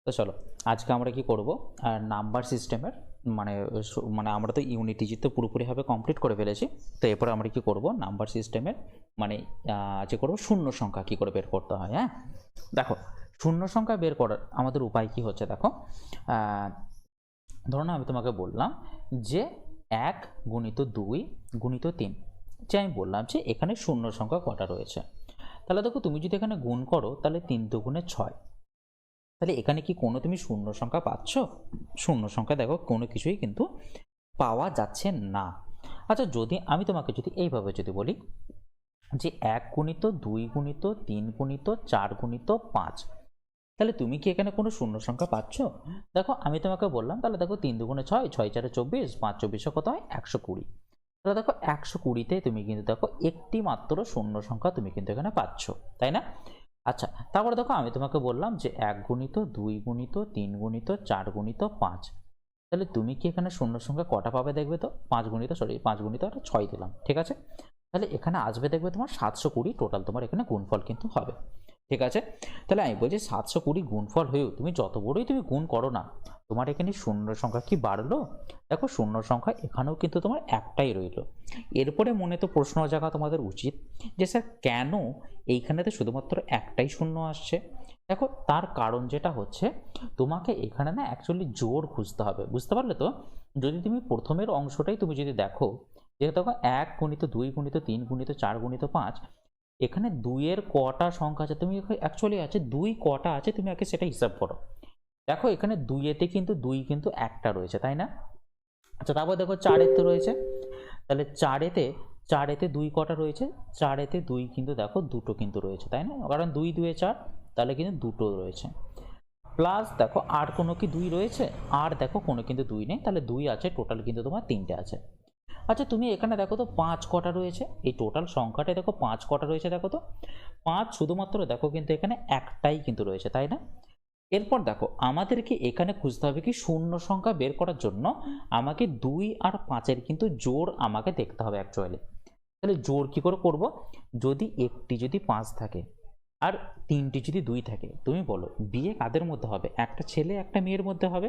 তো চলো আজকে আমরা কি করব নাম্বার সিস্টেমের মানে মানে আমরা তো ইউনিট ডিজিট তো পুরোপুরিভাবে কমপ্লিট করে ফেলেছি। তো এরপরে আমরা কি করব নাম্বার সিস্টেমের মানে যে করব শূন্য সংখ্যা কি করে বের করতে হয়। হ্যাঁ দেখো, শূন্য সংখ্যা বের করার আমাদের উপায় কি হচ্ছে দেখো, ধরুন আমি তোমাকে বললাম যে 1 গুণিত 2 গুণিত 3, যে আমি বললাম যে এখানে শূন্য সংখ্যা কটা রয়েছে। তাহলে দেখো তুমি যদি এখানে গুণ করো তাহলে 3 দুগুণে 6, তাহলে এখানে কি কোনো তুমি শূন্য সংখ্যা পাচ্ছ? শূন্য সংখ্যা দেখো কোনো কিছুই কিন্তু পাওয়া যাচ্ছে না। আচ্ছা যদি আমি তোমাকে যদি এইভাবে যদি বলি যে 1 গুণিত 2 গুণিত 3 গুণিত 4 গুণিত 5, তাহলে তুমি কি এখানে কোনো শূন্য সংখ্যা পাচ্ছ? দেখো আমি তোমাকে বললাম, তাহলে দেখো 3 দুগুণে 6, 6 4 24, 5 24 কত হয় 120। তাহলে দেখো 120তে তুমি কিন্তু দেখো একটি মাত্র শূন্য সংখ্যা তুমি কিন্তু এখানে পাচ্ছ, তাই না? আচ্ছা তারপরে দেখো আমি তোমাকে বললাম যে 1 গুণিত 2 গুণিত 3 গুণিত 4 গুণিত 5, তাহলে তুমি কি এখানে শূন্য সংখ্যা কটা পাবে দেখবে তো? 5 গুণিত 6 দিলাম, ঠিক আছে? তাহলে এখানে আসবে দেখবে তোমার 720 টোটাল তোমার এখানে গুণফল কিন্তু হবে, ঠিক আছে? তাহলে আমি বলছি 720 গুণফল হয়েও তুমি যত বড়ই তুমি গুণ করো না, তোমার এখানে শূন্য সংখ্যা কি বাড়লো? দেখো শূন্য সংখ্যা এখানেও কিন্তু তোমার একটাই রইলো। এরপরে মনে তো প্রশ্ন জাগা তোমাদের উচিত যে স্যার কেন এইখানেতে শুধুমাত্র একটাই শূন্য আসছে? দেখো তার কারণ যেটা হচ্ছে, তোমাকে এখানে না অ্যাকচুয়ালি জোর খুঁজতে হবে, বুঝতে পারলে তো? যদি তুমি প্রথমের অংশটাই তুমি যদি দেখো যে দেখো 1 গুণিত 2 গুণিত 3 গুণিত 4 গুণিত 5, এখানে 2 এর কটা সংখ্যা আছে তুমি অ্যাকচুয়ালি আছে 2 কটা আছে তুমি আগে সেটা হিসাব করো। দেখো এখানে 2 এতে কিন্তু 2 কিন্তু একটা রয়েছে, তাই না? আচ্ছা তারপর দেখো 4 এতে রয়েছে, তাহলে 4 এতে 2 কটা রয়েছে? 4 এতে 2 কিন্তু দেখো দুটো কিন্তু রয়েছে, তাই না? কারণ 2 2 4, তাহলে কিন্তু দুটো রয়েছে। প্লাস দেখো আর কোনো কি 2 রয়েছে? আর দেখো কোনো কিন্তু 2 নেই, তাহলে 2 আছে, টোটাল কিন্তু তোমার 3টে আছে। আচ্ছা তুমি এখানে দেখো তো 5 কটা রয়েছে, এই টোটাল সংখ্যাটা দেখো 5 কটা রয়েছে দেখো তো? 5 শুধুমাত্র দেখো কিন্তু এখানে একটাই কিন্তু রয়েছে, তাই না? এরপর দেখো আমাদেরকে এখানে খুঁজতে হবে কি শূন্য সংখ্যা বের করার জন্য আমাকে 2 আর 5-এর কিন্তু জোড় আমাকে দেখতে হবে অ্যাকচুয়ালি। তাহলে জোড় কি করে করব? যদি একটি যদি 5 থাকে আর 3টি যদি 2 থাকে, তুমি বলো বিয়ে কাদের মধ্যে হবে? একটা ছেলে একটা মেয়ের মধ্যে হবে।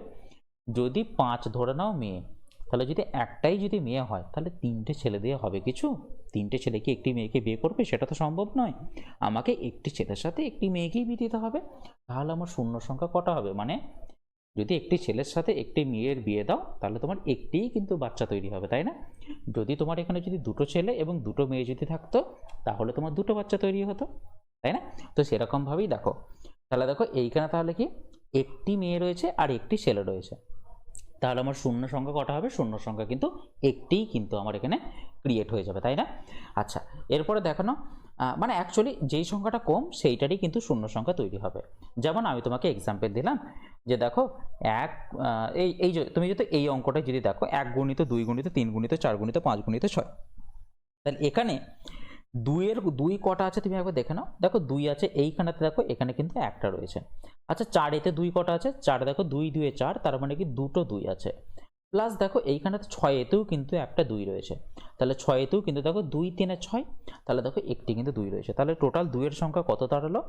যদি 5 ধরে নাও মেয়ে, তাহলে যদি একটাই যদি মেয়ে হয় তাহলে 3টে ছেলে দিয়ে হবে কিছু? 3টে ছেলে কি একটি মেয়েকে বিয়ে করবে? সেটা তো সম্ভব নয়। আমাকে একটি ছেলের সাথে একটি মেয়েকেই বিয়ে দিতে হবে। তাহলে আমার শূন্য সংখ্যা কটা হবে? মানে যদি একটি ছেলের সাথে একটি মেয়ের বিয়ে দাও তাহলে তোমার একটিই কিন্তু বাচ্চা তৈরি হবে, তাই না? যদি তোমার এখানে যদি দুটো ছেলে এবং দুটো মেয়ে যদি থাকতো তাহলে তোমার দুটো বাচ্চা তৈরি হতো, তাই না? তো সেরকম ভাবেই দেখো, তাহলে দেখো এইখানে তাহলে কি একটি মেয়ে রয়েছে আর একটি ছেলে রয়েছে, তাহলে আমার শূন্য সংখ্যা কটা হবে? শূন্য সংখ্যা কিন্তু একটিই কিন্তু আমার এখানে ক্রিয়েট হয়ে যাবে, তাই না? আচ্ছা এরপরে দেখানো মানে অ্যাকচুয়ালি যেই সংখ্যাটা কম সেইটারই কিন্তু শূন্য সংখ্যা তৈরি হবে। যেমন আমি তোমাকে এক্সাম্পল দিলাম যে দেখো এক এই এই যে তুমি যদি এই অঙ্কটা যদি দেখো 1 গুণিত 2 গুণিত 3 গুণিত 4 গুণিত 5 গুণিত 6, তাহলে এখানে 2 কটা আছে তুমি একবার দেখে নাও। দেখো 2 আছে এইখানেতে, দেখো এখানে কিন্তু একটা রয়েছে। আচ্ছা 4 এতে 2 কটা আছে? 4, দেখো 2 2 4, তার মানে কি দুটো 2 আছে। প্লাস দেখো এইখানে 6 এতেও কিন্তু একটা 2 রয়েছে, তাহলে 6 এতেও কিন্তু দেখো 2 3 6, তাহলে দেখো একটি কিন্তু 2 রয়েছে। তাহলে টোটাল 2 এর সংখ্যা কত দাঁড়ালো?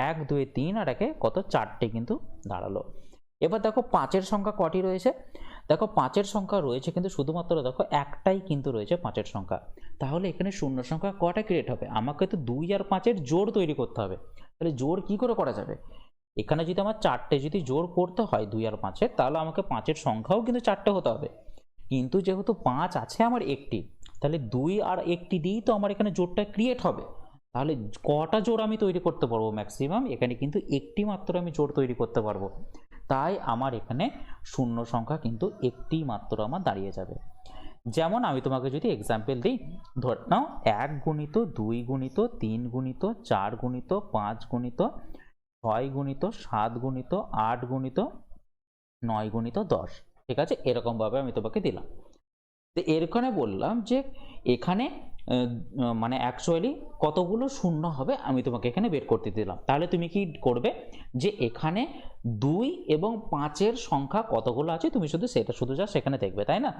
1 2 3 আর একে কত 4টে কিন্তু দাঁড়ালো। এবার দেখো 5-এর সংখ্যা কটি রয়েছে? দেখো 5-এর সংখ্যা রয়েছে কিন্তু শুধুমাত্র দেখো একটাই কিন্তু রয়েছে 5-এর সংখ্যা। তাহলে এখানে শূন্য সংখ্যা কটা ক্রিয়েট হবে? আমাকে তো 2 আর 5-এর জোড় তৈরি করতে হবে। তাহলে জোড় কি করে করা যাবে? এখানে যদি আমার 4টে যদি জোড় করতে হয় 2 আর 5-এর, তাহলে আমাকে 5-এর সংখ্যাও কিন্তু 4টে হতে হবে। কিন্তু যেহেতু 5 আছে আমার একটি, তাহলে 2 আর একটি দিয়েই তো আমার এখানে জোড়টা ক্রিয়েট হবে। তাহলে কটা জোড় আমি তৈরি করতে পারবো? ম্যাক্সিমাম এখানে কিন্তু একটি মাত্র আমি জোড় তৈরি করতে পারবো। তাই আমার এখানে শূন্য সংখ্যা কিন্তু একটি মাত্র আমার দাঁড়িয়ে যাবে। যেমন আমি তোমাকে যদি এক্সাম্পল দিই, ধর নাও 1 গুণিত 2 গুণিত 3 গুণিত 4 গুণিত 5 গুণিত 6 গুণিত 7 গুণিত 8 গুণিত 9 গুণিত 10, ঠিক আছে? এরকম ভাবে আমি তোমাকে দিলাম। তো এখানে বললাম যে এখানে মানে অ্যাকচুয়ালি কতগুলো শূন্য হবে আমি তোমাকে এখানে বের করতে দিলাম। তাহলে তুমি কি করবে যে এখানে 2 এবং 5-এর সংখ্যা কতগুলো আছে তুমি শুধু যা সেখানে দেখবে, তাই না?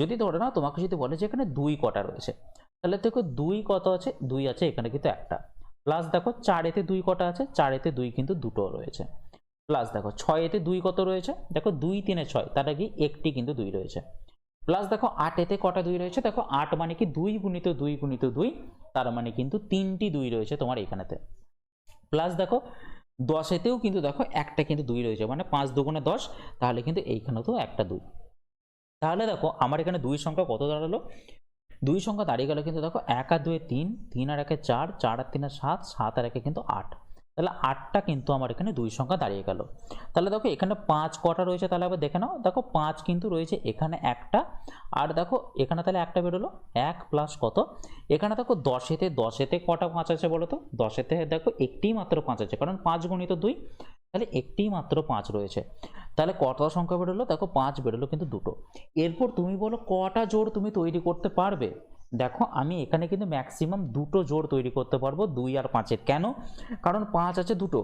যদি ধরে নাও তোমাকে যদি বলে যে এখানে 2 কটা রয়েছে, তাহলে দেখো 2 কত আছে? 2 আছে এখানে কিন্তু একটা। প্লাস দেখো 4 এতে 2 কটা আছে? 4 এতে 2 কিন্তু দুটো রয়েছে। প্লাস দেখো 6 2 কত রয়েছে, দেখো 2 3 6, তার কি একটি কিন্তু 2 রয়েছে। প্লাস দেখো 8 কটা 2 রয়েছে, দেখো 8 মানে কি 2 গুণিত 2 গুণিত 2, তার মানে কিন্তু 3টি 2 রয়েছে তোমার এখানেতে। প্লাস দেখো 10 কিন্তু দেখো একটা কিন্তু 2 রয়েছে, মানে 5 দুগুণে 10, তাহলে কিন্তু এইখানেও তো একটা 2। তাহলে দেখো আমার এখানে 2 সংখ্যা কত দাঁড়ালো, 2 সংখ্যা দাঁড়িয়ে গেল কিন্তু দেখো 1 আর 2 3, 3 আর 1 4, 4 আর 3 7, 7 আর 1 কিন্তু 8, তাহলে 8টা কিন্তু আমার এখানে 2 সংখ্যা দাঁড়িয়ে গেল। তাহলে দেখো এখানে 5 কটা রয়েছে, তাহলে আবার দেখে নাও, দেখো 5 কিন্তু রয়েছে এখানে একটা, আর দেখো এখানে তাহলে একটা বেরোলো, 1 প্লাস কত, এখানে দেখো 10 কটা 5 আছে বলো তো, 10 দেখো একটি মাত্র 5 আছে, কারণ 5 গুণিত 2, তাহলে একটি মাত্র 5 রয়েছে। তাহলে কটা সংখ্যা বেরোলো, দেখো 5 বেরোলো কিন্তু দুটো। এরপর তুমি বলো কটা জোড় তুমি তৈরি করতে পারবে, দেখো আমি এখানে কিন্তু ম্যাক্সিমাম দুটো জোড় তৈরি করতে পারবো 2 আর 5-এর। কেন, কারণ 5 আছে দুটো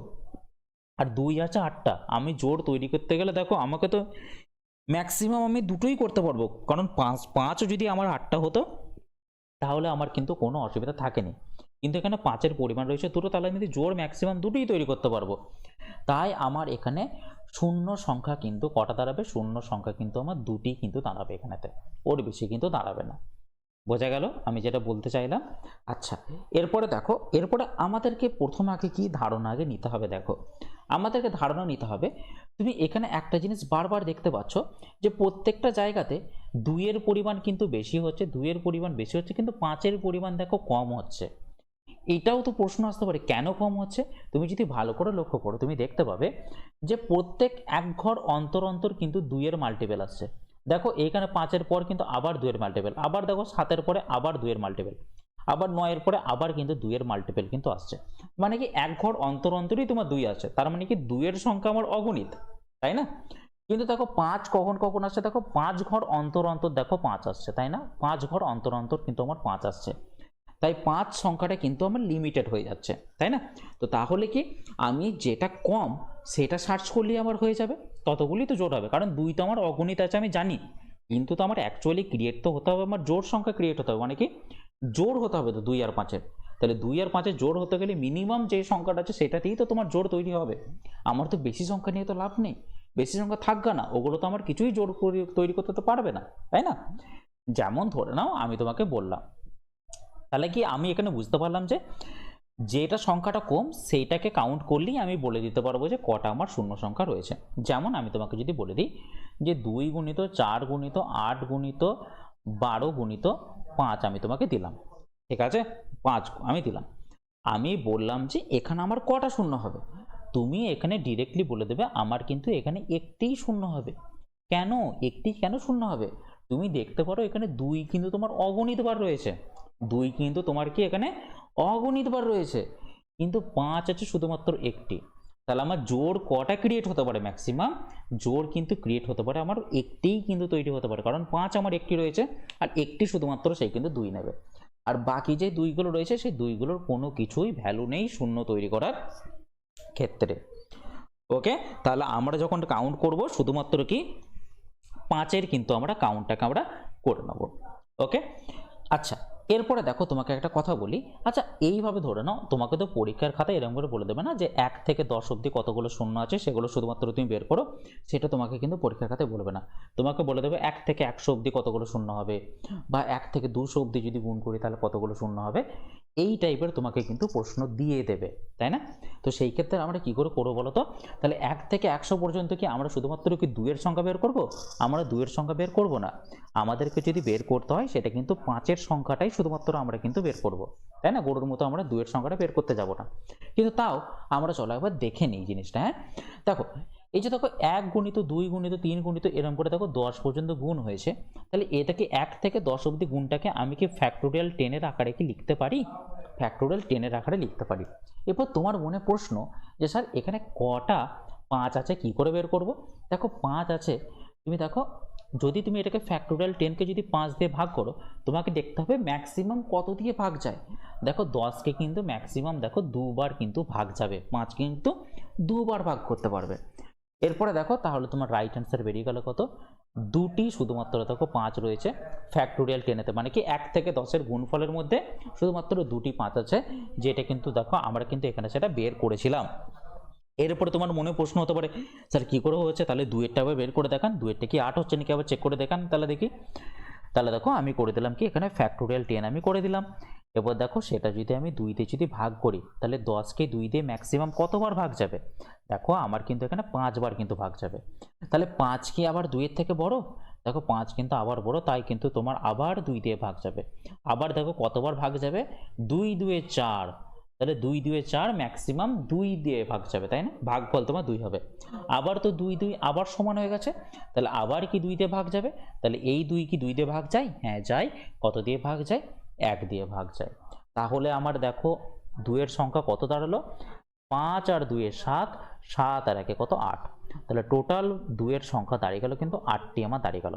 আর 2 আছে 8টা, আমি জোড় তৈরি করতে গেলে দেখো আমাকে তো ম্যাক্সিমাম আমি দুটোই করতে পারবো, কারণ 5 যদি আমার 8টা হতো তাহলে আমার কিন্তু কোনো অসুবিধা থাকেনি, কিন্তু এখানে 5-এর পরিমাণ রয়েছে দুটো, তাহলে আমি জোড় ম্যাক্সিমাম দুটোই তৈরি করতে পারবো। তাই আমার এখানে শূন্য সংখ্যা কিন্তু কটা দাঁড়াবে, শূন্য সংখ্যা কিন্তু আমার দুটি কিন্তু দাঁড়াবে এখানেতে, ওর বেশি কিন্তু দাঁড়াবে না। বোঝা গেল আমি যেটা বলতে চাইলাম? আচ্ছা, এরপরে দেখো, এরপরে আমাদেরকে প্রথম আগে কি ধারণা আগে নিতে হবে, দেখো আমাদেরকে ধারণা নিতে হবে, তুমি এখানে একটা জিনিস বারবার দেখতে পাচ্ছ যে প্রত্যেকটা জায়গাতে 2-এর পরিমাণ কিন্তু বেশি হচ্ছে, 2-এর পরিমাণ বেশি হচ্ছে, কিন্তু 5-এর পরিমাণ দেখো কম হচ্ছে। এটাও তো প্রশ্ন আসতে পারে কেন কম হচ্ছে। তুমি যদি ভালো করে লক্ষ্য করো তুমি দেখতে পাবে যে প্রত্যেক এক ঘর অন্তর অন্তর কিন্তু 2-এর মাল্টিপল আসছে। দেখো এইখানে 5-এর পর কিন্তু আবার 2-এর মাল্টিপল, আবার দেখো 7-এর পরে আবার 2-এর মাল্টিপল, আবার 9-এর পরে আবার কিন্তু 2-এর মাল্টিপল কিন্তু আসছে। মানে কি এক ঘর অন্তর অন্তরই তোমার 2 আসছে, তার মানে কি 2-এর সংখ্যা আমার অগণিত, তাই না? কিন্তু দেখো 5 কখন কখন আসছে, দেখো 5 ঘর অন্তর অন্তর দেখো 5 আসছে, তাই না? 5 ঘর অন্তর অন্তর কিন্তু আমার 5 আসছে, তাই 5 সংখ্যাটা কিন্তু আমার লিমিটেড হয়ে যাচ্ছে, তাই না? তো তাহলে কি আমি যেটা কম সেটা সার্চ করলেই আমার হয়ে যাবে, ততগুলি তো জোড় হবে, কারণ 2 তো আমার অগণিত আছে আমি জানি, কিন্তু তো আমার অ্যাকচুয়ালি ক্রিয়েট তো হতে হবে, আমার জোড় সংখ্যা ক্রিয়েট হতে হবে, মানে কি জোড় হতে হবে তো 2 আর 5-এর। তাহলে 2 আর 5-এর জোড় হতে গেলে মিনিমাম যে সংখ্যাটা আছে সেটাতেই তো তোমার জোড় তৈরি হবে। আমার তো বেশি সংখ্যা নিয়ে তো লাভ নেই, বেশি সংখ্যা থাকবে না, ওগুলো তো আমার কিছুই জোড় তৈরি করতে তো পারবে না, তাই না? যেমন ধরে নাও আমি তোমাকে বললাম, তাহলে কি আমি এখানে বুঝতে পারলাম যে যেটা সংখ্যাটা কম সেইটাকে কাউন্ট করলেই আমি বলে দিতে পারবো যে কটা আমার শূন্য সংখ্যা রয়েছে। যেমন আমি তোমাকে যদি বলে দিই যে 2 গুণিত 4 গুণিত 8 গুণিত 12 গুণিত 5 আমি তোমাকে দিলাম, ঠিক আছে? 5 আমি দিলাম, আমি বললাম যে এখানে আমার কটা শূন্য হবে, তুমি এখানে ডিরেক্টলি বলে দেবে আমার কিন্তু এখানে একটিই শূন্য হবে। কেন একটি কেন শূন্য হবে, তুমি দেখতে পারো এখানে 2 কিন্তু তোমার অগণিত বার রয়েছে, 2 কিন্তু তোমার কি এখানে অগণিত বার রয়েছে, কিন্তু 5 আছে শুধুমাত্র একটি। তাহলে আমার জোড় কটা ক্রিয়েট হতে পারে, ম্যাক্সিমাম জোড় কিন্তু ক্রিয়েট হতে পারে আমার একটিই কিন্তু তৈরি হতে পারে, কারণ 5 আমার একটি রয়েছে আর একটি শুধুমাত্র সেই কিন্তু 2 নেবে, আর বাকি যে 2গুলো রয়েছে সেই 2গুলোর কোনো কিছুই ভ্যালু নেই শূন্য তৈরি করার ক্ষেত্রে। ওকে, তাহলে আমরা যখন কাউন্ট করব শুধুমাত্র কি 5-এর কিন্তু আমরা কাউন্টটাকে আমরা করে নেব। ওকে, আচ্ছা এরপরে দেখো তোমাকে একটা কথা বলি, আচ্ছা এইভাবে ধরে নাও তোমাকে তো পরীক্ষার খাতায় এরকম করে বলে দেবে না যে 1 থেকে 10 অবধি কতগুলো শূন্য আছে সেগুলো শুধুমাত্র তুমি বের করো, সেটা তোমাকে কিন্তু পরীক্ষার খাতায় বলবে না, তোমাকে বলে দেবে 1 থেকে 100 অবধি কতগুলো শূন্য হবে, বা 1 থেকে 200 অবধি যদি গুণ করি তাহলে কতগুলো শূন্য হবে, এই টাইপের তোমাকে কিন্তু প্রশ্ন দিয়ে দেবে, তাই না? তো সেই ক্ষেত্রে আমরা কি করে করবো বলো তো, তাহলে 1 থেকে 100 পর্যন্ত কি আমরা শুধুমাত্র কি 2-এর সংখ্যা বের করব, আমরা 2-এর সংখ্যা বের করব না, আমাদেরকে যদি বের করতে হয় সেটা কিন্তু 5-এর সংখ্যাটাই শুধুমাত্র আমরা কিন্তু বের করব, তাই না? গরুর মতো আমরা 2-এর সংখ্যাটা বের করতে যাব না, কিন্তু তাও আমরা চলো একবার দেখে নিই জিনিসটা। হ্যাঁ দেখো, এই যে দেখো 1 গুণিত 2 গুণিত 3 গুণিত এরকম করে দেখো 10 পর্যন্ত গুণ হয়েছে, তাহলে এটাকে 1 থেকে 10 অবধি গুণটাকে আমি কি ফ্যাক্টোরিয়াল 10-এর আকারে কি লিখতে পারি, ফ্যাক্টোরিয়াল 10-এর আকারে লিখতে পারি। এরপর তোমার মনে প্রশ্ন যে স্যার এখানে কটা 5 আছে কি করে বের করব, দেখো 5 আছে, তুমি দেখো যদি তুমি এটাকে ফ্যাক্টোরিয়াল 10কে যদি 5 দিয়ে ভাগ করো তোমাকে দেখতে হবে ম্যাক্সিমাম কত দিয়ে ভাগ যায়, দেখো 10কে কিন্তু ম্যাক্সিমাম দেখো 2বার কিন্তু ভাগ যাবে, 5 কিন্তু 2বার ভাগ করতে পারবে। এরপরে দেখো তাহলে তোমার রাইট অ্যান্সার বেরিয়ে গেল কত, দুটি শুধুমাত্র দেখো 5 রয়েছে ফ্যাক্টোরিয়াল 10-এতে, মানে কি 1 থেকে 10-এর গুণফলের মধ্যে শুধুমাত্র দুটি 5 আছে, যেটা কিন্তু দেখো আমরা কিন্তু এখানে সেটা বের করেছিলাম। এরপরে তোমার মনে প্রশ্ন হতে পারে, স্যার কী করে হয়েছে, তাহলে দুয়েরটা আবার বের করে দেখান, দুয়েরটা কি 8 হচ্ছে নাকি আবার চেক করে দেখান। তাহলে দেখি, তাহলে দেখো আমি করে দিলাম কি, এখানে ফ্যাক্টোরিয়াল 10 আমি করে দিলাম। এবার দেখো সেটা যদি আমি 2 দিয়ে যদি ভাগ করি, তাহলে 10কে 2 দিয়ে ম্যাক্সিমাম কতবার ভাগ যাবে, দেখো আমার কিন্তু এখানে 5 বার কিন্তু ভাগ যাবে। তাহলে 5 কি আবার 2 এর থেকে বড়, দেখো 5 কিন্তু আবার বড়, তাই কিন্তু তোমার আবার 2 দিয়ে ভাগ যাবে। আবার দেখো কতবার ভাগ যাবে, 2 2 এ 4, তাহলে 2 2 এ 4 ম্যাক্সিমাম 2 দিয়ে ভাগ যাবে, তাই না, ভাগফল তোমার 2 হবে। আবার তো 2 2 আবার সমান হয়ে গেছে, তাহলে আবার কি 2 দিয়ে ভাগ যাবে, তাহলে এই 2 কি 2 দিয়ে ভাগ যায়, হ্যাঁ যায়। কত দিয়ে ভাগ যায়, 1 দিয়ে ভাগ যায়। তাহলে আমার দেখো 2 এর সংখ্যা কত দাঁড়ালো, 5 আর 2 এ 7, 7 আর 1 এ কত 8, তাহলে টোটাল 2 এর সংখ্যা দাঁড়িয়ে গেল কিন্তু 8টি আমার দাঁড়িয়ে গেল।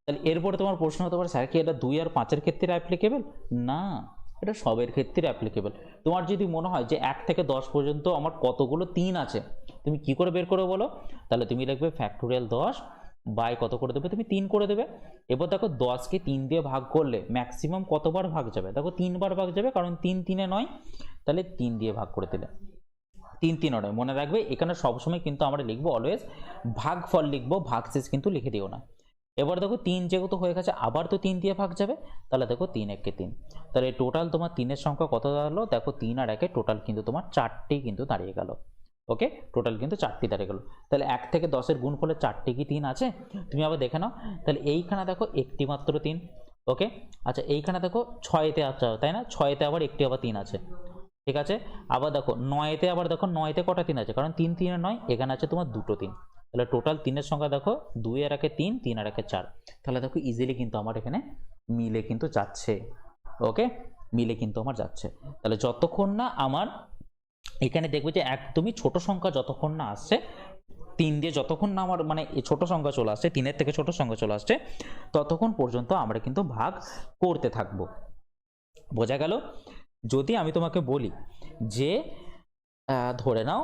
তাহলে এরপরে তোমার প্রশ্ন হতে পারে, স্যার কি এটা 2 আর 5 এর ক্ষেত্রে অ্যাপ্লিকেবল, না, এটা সবের ক্ষেত্রে অ্যাপ্লিকেবল। তোমার যদি মনে হয় যে 1 থেকে 10 পর্যন্ত আমার কতগুলো 3 আছে, তুমি কি করে বের করবে বলো, তাহলে তুমি লিখবে ফ্যাক্টোরিয়াল 10 বাই কত করে দেবে, তুমি 3 করে দেবে। এবার দেখো 10কে 3 দিয়ে ভাগ করলে ম্যাক্সিমাম কতবার ভাগ যাবে, দেখো 3 বার ভাগ যাবে, কারণ 3 3 এ 9, তাহলে 3 দিয়ে ভাগ করে দিলে 3 3 9। মনে রাখবে এখানে সবসময় কিন্তু আমরা লিখবো অলওয়েজ ভাগফল লিখবো, ভাগশেষ কিন্তু লিখে দিও না। এবার দেখো 3 যেহেতু হয়ে গেছে, আবার তো 3 দিয়ে ভাগ যাবে, তাহলে দেখো 3 1 3, তাহলে টোটাল তোমার 3 এর সংখ্যা কত দাঁড়ালো, দেখো 3 আর 1 টোটাল কিন্তু তোমার 4টি কিন্তু দাঁড়িয়ে গেল। ওকে, টোটাল কিন্তু 4টি দাঁড়িয়ে গেল। তাহলে 1 থেকে 10 এর গুণফলে 4টি কি 3 আছে, তুমি আবার দেখে নাও। তাহলে এইখানে দেখো একটি মাত্র 3। ওকে, আচ্ছা এইখানে দেখো 6-তে আছে, তাই না, 6-তে আবার একটি আবার 3 আছে, ঠিক আছে। আবার দেখো 9-তে, আবার দেখো 9-তে কটা 3 আছে, কারণ 3 3 এ 9, এখানে আছে তোমার দুটো 3। তাহলে টোটাল 3 এর সংখ্যা দেখো 2 আর 1 3, 3 আর 1 4। তাহলে দেখো ইজিলি কিন্তু আমার এখানে মিলে কিন্তু যাচ্ছে। ওকে, মিলে কিন্তু আমার যাচ্ছে। তাহলে যতক্ষণ না আমার এখানে দেখবে যে একদমই ছোট সংখ্যা যতক্ষণ না আসছে, 3 দিয়ে যতক্ষণ না আমার মানে ছোট সংখ্যা চলে আসছে, 3-এর থেকে ছোট সংখ্যা চলে আসছে, ততক্ষণ পর্যন্ত আমরা কিন্তু ভাগ করতে থাকবো। বোঝা গেল? যদি আমি তোমাকে বলি যে ধরে নাও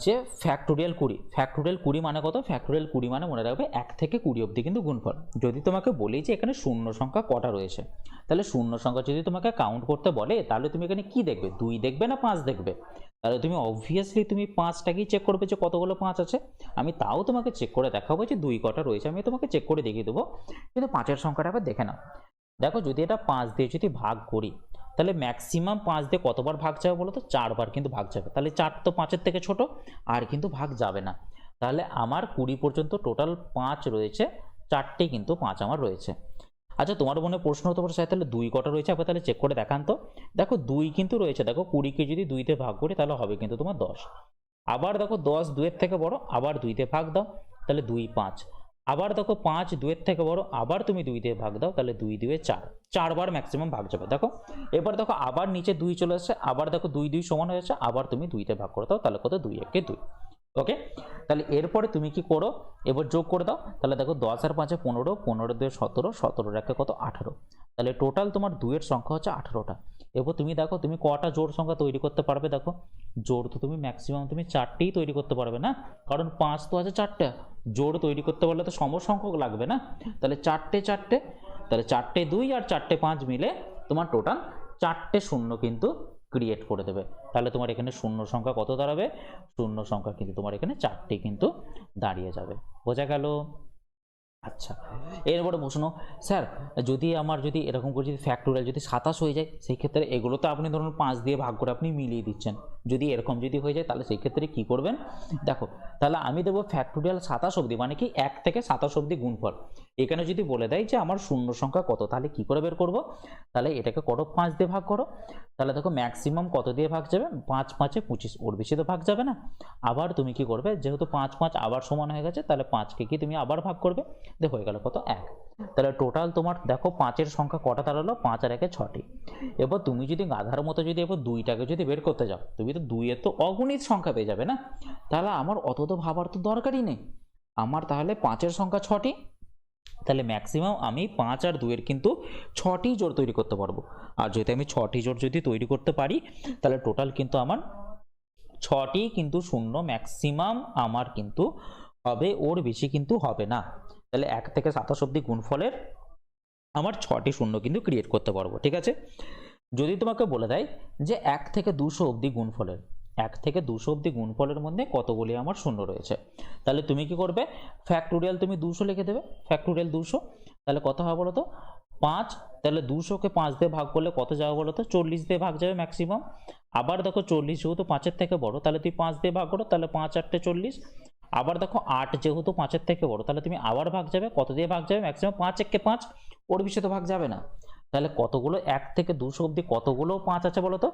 যে ফ্যাক্টোরিয়াল 20, ফ্যাক্টোরিয়াল 20 মানে কত, ফ্যাক্টোরিয়াল 20 মানে মনে রাখবে 1 থেকে 20 অবধি কিন্তু গুণফল। যদি তোমাকে বলি যে এখানে শূন্য সংখ্যা কটা রয়েছে, তাহলে শূন্য সংখ্যা যদি তোমাকে কাউন্ট করতে বলে, তাহলে তুমি এখানে কি দেখবে, 2 দেখবে না 5 দেখবে, তাহলে তুমি অবভিয়াসলি তুমি 5টাকেই চেক করবে যে কতগুলো 5 আছে। আমি তাও তোমাকে চেক করে দেখাবো যে 2 কটা রয়েছে, আমি তোমাকে চেক করে দেখিয়ে দেবো, কিন্তু 5-এর সংখ্যাটা আবার দেখে নাও। দেখো যদি এটা 5 দিয়ে যদি ভাগ করি, তাহলে ম্যাক্সিমাম 5 দিয়ে কতবার ভাগ যাবে বলো তো, 4 বার কিন্তু ভাগ যাবে। তাহলে 4 তো 5-এর থেকে ছোট, আর কিন্তু ভাগ যাবে না। তাহলে আমার 20 পর্যন্ত টোটাল 5 রয়েছে, 4টি কিন্তু 5 আমার রয়েছে। আচ্ছা তোমার মনে প্রশ্ন হতে পারে, তাহলে 2 কটা রয়েছে, আবার তাহলে চেক করে দেখান তো। দেখো 2 কিন্তু রয়েছে, দেখো 20কে যদি 2 তে ভাগ করি তাহলে হবে কিন্তু তোমার 10। আবার দেখো 10 2 এর থেকে বড়, আবার 2 তে ভাগ দাও, তাহলে 2 5। আবার দেখো 5 2 এর থেকে বড়, আবার তুমি 2 দিয়ে ভাগ দাও, তাহলে 2 2 4, 4 বার ম্যাক্সিমাম ভাগ যাবে। দেখো এবার দেখো আবার নিচে 2 চলে আসছে, আবার দেখো 2 2 সমান হয়ে যাচ্ছে, আবার তুমি 2 তে ভাগ করে দাও, তাহলে কত, 2 1 2। ওকে, তাহলে এরপরে তুমি কি করো, এবার যোগ করে দাও, তাহলে দেখো 10 আর 5 15, 15 2 17, 17 আর 1 কত 18, তাহলে টোটাল তোমার 2 এর সংখ্যা হচ্ছে 18টা। এবার তুমি দেখো তুমি কটা জোড় সংখ্যা তৈরি করতে পারবে, দেখো জোড় তো তুমি ম্যাক্সিমাম তুমি 4টেই তৈরি করতে পারবে না, কারণ 5 তো আছে 4টা, জোড় তৈরি করতে পারলে তো সমসংখ্যক লাগবে না, তাহলে 4টে 4টে, তাহলে 4টে 2 আর 4টে 5 মিলে তোমার টোটাল 4টে শূন্য কিন্তু ক্রিয়েট করে দেবে। তাহলে তোমার এখানে শূন্য সংখ্যা কত দাঁড়াবে, শূন্য সংখ্যা কিন্তু তোমার এখানে 4টে কিন্তু দাঁড়িয়ে যাবে। বোঝা গেল? আচ্ছা এরপরে প্রশ্ন, স্যার যদি আমার যদি এরকম করে যদি ফ্যাক্টোরিয়াল যদি 27 হয়ে যায়, সেই ক্ষেত্রে এগুলো তো আপনি ধরুন 5 দিয়ে ভাগ করে আপনি মিলিয়ে দিচ্ছেন, যদি এরকম যদি হয়ে যায় তাহলে সেই ক্ষেত্রে কি করবেন, দেখো তাহলে আমি দেবো ফ্যাক্টোরিয়াল 27 অবধি, মানে কি 1 থেকে 27 অবধি গুণফল। এখানে যদি বলে দেয় যে আমার শূন্য সংখ্যা কত, তাহলে কি করে বের করব, তাহলে এটাকে করো 5 দিয়ে ভাগ করো, তাহলে দেখো ম্যাক্সিমাম কত দিয়ে ভাগ যাবে, 5 5 এ 25, ওর বেশি তো ভাগ যাবে না। আবার তুমি কি করবে, যেহেতু 5 5 আবার সমান হয়ে গেছে, তাহলে 5কে কি তুমি আবার ভাগ করবে, দেখো হয়ে গেল কত 1। তাহলে টোটাল তোমার দেখো 5-এর সংখ্যা কটা দাঁড়ালো, 5 আর 1 6টি। এবার তুমি যদি গাধার মতো যদি এবার 2টাকে যদি বের করতে যাও, তুমি তো 2 এর তো অগণিত সংখ্যা পেয়ে যাবে না, তাহলে আমার অত তো ভাবার তো দরকারই নেই। আমার তাহলে 5-এর সংখ্যা 6টি, তাহলে ম্যাক্সিমাম আমি 5 আর 2 এর কিন্তু 6টি জোড় তৈরি করতে পারবো। আর যদি আমি 6টি জোড় যদি তৈরি করতে পারি, তাহলে টোটাল কিন্তু আমার 6টি কিন্তু শূন্য ম্যাক্সিমাম আমার কিন্তু হবে, ওর বেশি কিন্তু হবে না। তাহলে 1 থেকে 27 অবধি গুণফলের আমার 6টি শূন্য কিন্তু ক্রিয়েট করতে পারবো, ঠিক আছে। যদি তোমাকে বলে দেয় যে 1 থেকে 200 অবধি গুণফলের, 1 থেকে 200 অবধি গুণফলের মধ্যে কতগুলি আমার শূন্য রয়েছে। তাহলে তুমি কি করবে, ফ্যাক্টোরিয়াল তুমি 200 লিখে দেবে, ফ্যাক্টোরিয়াল 200। তাহলে কত হবে বলো তো 5। তাহলে 200কে 5 দিয়ে ভাগ করলে কত যাবে বলো তো 40 দিয়ে ভাগ যাবে ম্যাক্সিমাম। আবার দেখো 40 যেহেতু 5-এর থেকে বড়, তাহলে তুই 5 দিয়ে ভাগ করো, তাহলে 5 8 40। আবার দেখো 8 যেহেতু 5-এর থেকে বড়, তাহলে তুমি আবার ভাগ যাবে, কত দিয়ে ভাগ যাবে ম্যাক্সিমাম 5 1 5, ওর বেশি তো ভাগ যাবে না। তাহলে কতগুলো 1 থেকে 200 অবধি কতগুলো 5 আছে বলো তো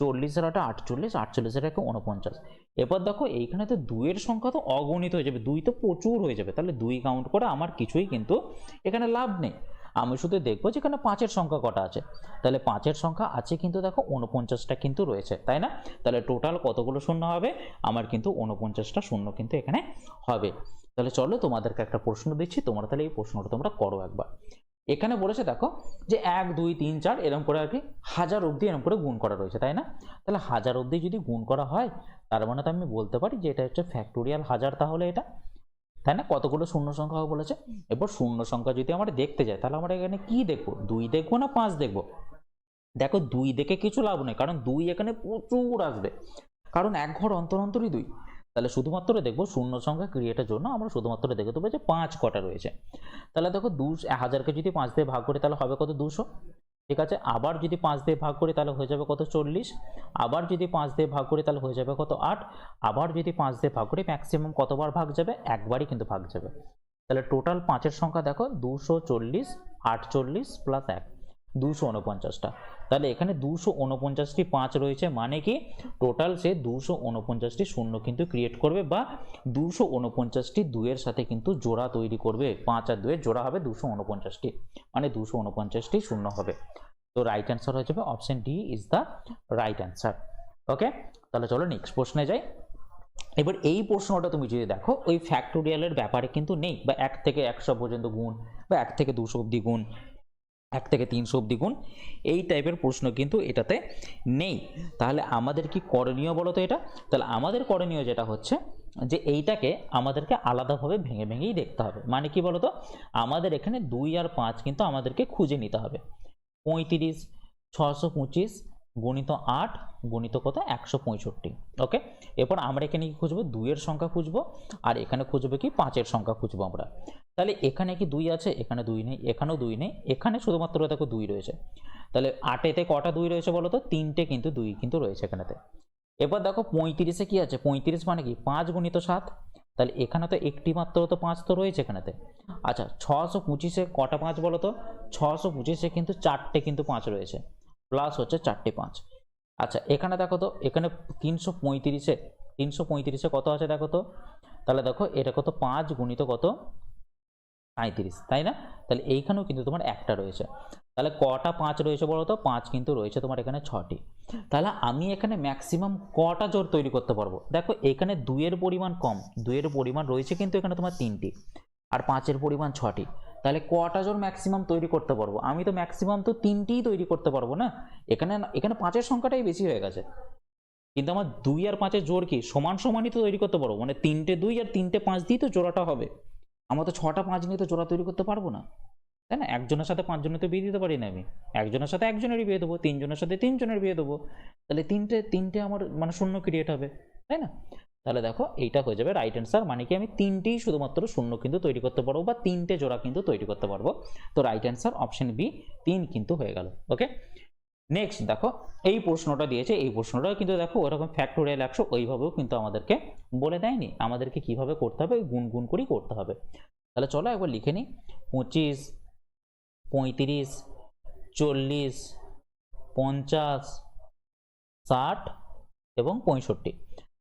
40 আর 48, 48 এর 49। এবার দেখো এইখানে তো 2 এর সংখ্যা তো অগণিত হয়ে যাবে, 2 তো প্রচুর হয়ে যাবে, তাহলে 2 কাউন্ট করে আমার কিছুই কিন্তু এখানে লাভ নেই। আমি শুধু দেখবো যে এখানে 5-এর সংখ্যা কটা আছে। তাহলে 5-এর সংখ্যা আছে কিন্তু দেখো 49টা কিন্তু রয়েছে, তাই না? তাহলে টোটাল কতগুলো শূন্য হবে, আমার কিন্তু 49টা শূন্য কিন্তু এখানে হবে। তাহলে চলো তোমাদেরকে একটা প্রশ্ন দিচ্ছি, তোমরা তাহলে এই প্রশ্নটা তোমরা করো একবার। এখানে বলেছে দেখো যে 1 2 3 4 এরকম করে আর কি 1000 অবধি এরকম করে গুণ করা রয়েছে, তাই না? তাহলে 1000 অবধি যদি গুণ করা হয়, তার মানে তো আমি বলতে পারি যে এটা হচ্ছে ফ্যাক্টোরিয়াল 1000, তাহলে এটা, তাই না? কতগুলো শূন্য সংখ্যা বলেছে। এবার শূন্য সংখ্যা যদি আমরা দেখতে যাই, তাহলে আমরা এখানে কি দেখবো, 2 দেখবো না 5 দেখবো? দেখো 2 দেখে কিছু লাভ নেই, কারণ 2 এখানে প্রচুর আসবে, কারণ এক ঘর অন্তর অন্তরই 2। তাহলে শুধুমাত্র দেখবো শূন্য সংখ্যা ক্রিয়েটের জন্য আমরা শুধুমাত্র দেখে দেবো যে 5 কটা রয়েছে। তাহলে দেখো 1000কে যদি 5 দিয়ে ভাগ করি তাহলে হবে কত 200, ঠিক আছে। আবার যদি 5 দিয়ে ভাগ করি তাহলে হয়ে যাবে কত 40। আবার যদি 5 দিয়ে ভাগ করি তাহলে হয়ে যাবে কত 8। আবার যদি 5 দিয়ে ভাগ করি ম্যাক্সিমাম কতবার ভাগ যাবে, একবারই কিন্তু ভাগ যাবে। তাহলে টোটাল 5-এর সংখ্যা দেখো 240, 48 প্লাস 1, 249টা। তাহলে এখানে 249টি 5 রয়েছে, মানে কি টোটাল সে 249টি শূন্য কিন্তু ক্রিয়েট করবে, বা 249টি 2 এর সাথে কিন্তু জোড়া তৈরি করবে। 5 আর 2 এর জোড়া হবে 249টি, মানে 249টি শূন্য হবে। তো রাইট অ্যান্সার হয়ে যাবে option D is the right answer. Okay, তাহলে চলো নেক্সট প্রশ্নে যাই। এবার এই প্রশ্নটা তুমি যদি দেখো, ওই ফ্যাক্টোরিয়ালের ব্যাপারে কিন্তু নেই, বা 1 থেকে 100 পর্যন্ত গুণ, বা 1 থেকে 200 অবধি গুণ, 1 থেকে 300 অবধি গুণ, এই টাইপের প্রশ্ন কিন্তু এটাতে নেই। তাহলে আমাদের কি করণীয় বলো তো এটা? তাহলে আমাদের করণীয় যেটা হচ্ছে যে এইটাকে আমাদেরকে আলাদাভাবে ভেঙে ভেঙেই দেখতে হবে। মানে কি বলতো, আমাদের এখানে 2 আর 5 কিন্তু আমাদেরকে খুঁজে নিতে হবে। 35 625 গুণিত 8 গুণিত কত 165। ওকে, এরপর আমরা এখানে কি খুঁজবো, 2 এর সংখ্যা খুঁজবো, আর এখানে খুঁজবো কি 5-এর সংখ্যা খুঁজবো আমরা। তাহলে এখানে কি 2 আছে, এখানে 2 নেই, এখানেও 2 নেই, এখানে শুধুমাত্র দেখো 2 রয়েছে। তাহলে 8-এতে কটা 2 রয়েছে বলো তো, 3টে কিন্তু 2 কিন্তু রয়েছে এখানেতে। এবার দেখো 35-এ কি আছে, 35 মানে কি 5 গুণিত 7, তাহলে এখানে তো একটি মাত্র তো 5 তো রয়েছে এখানেতে। আচ্ছা 625-এ কটা 5 বলো তো, 625-এ কিন্তু 4টে কিন্তু 5 রয়েছে, প্লাস হচ্ছে 4টে 5। আচ্ছা এখানে দেখো তো, এখানে 335-এ কত আছে দেখো তো, তাহলে দেখো এটা কত 5 গুণিত কত 35, তাই না? তাহলে এইখানেও কিন্তু তোমার একটা রয়েছে। তাহলে কটা 5 রয়েছে বলো তো, 5 কিন্তু রয়েছে তোমার এখানে 6টি। তাহলে আমি এখানে ম্যাক্সিমাম কটা জোড় তৈরি করতে পারবো, দেখো এখানে 2 এর পরিমাণ কম, 2 এর পরিমাণ রয়েছে কিন্তু এখানে তোমার 3টি, আর 5-এর পরিমাণ 6টি। তাহলে কটা জোড় ম্যাক্সিমাম তৈরি করতে পারবো, আমি তো ম্যাক্সিমাম তো 3টিই তৈরি করতে পারবো না। এখানে 5-এর সংখ্যাটাই বেশি হয়ে গেছে, কিন্তু আমার 2 আর 5-এর জোড় কি সমান সমানই তো তৈরি করতে পারবো, মানে 3টে 2 আর 3টে 5 দিয়ে তো জোড়াটা হবে। আমরা তো 6টা 5 নিয়ে তো জোড়া তৈরি করতে পারবো না, তাই না? একজনের সাথে 5 জনের তো বিয়ে দিতে পারি না আমি, একজনের সাথে একজনেরই বিয়ে দেবো, 3 জনের সাথে 3 জনের বিয়ে দেবো, তাহলে 3টে আমার মানে শূন্য ক্রিয়েট হবে, তাই না? তাহলে দেখো এইটা হয়ে যাবে রাইট অ্যান্সার, মানে কি আমি 3টেই শুধুমাত্র শূন্য কিন্তু তৈরি করতে পারবো, বা 3টে জোড়া কিন্তু তৈরি করতে পারবো। তো রাইট অ্যান্সার অপশন বি 3 কিন্তু হয়ে গেল। ওকে, নেক্সট দেখো এই প্রশ্নটা দিয়েছে, এই প্রশ্নটা কিন্তু দেখো ওরকম ফ্যাক্টোরিয়াল 100 ওইভাবেও কিন্তু আমাদেরকে বলে দেয়নি, আমাদেরকে কিভাবে করতে হবে, গুণ গুণ করেই করতে হবে। তাহলে চলো একবার লিখে নিই, 25 35 40 50 60 এবং 65।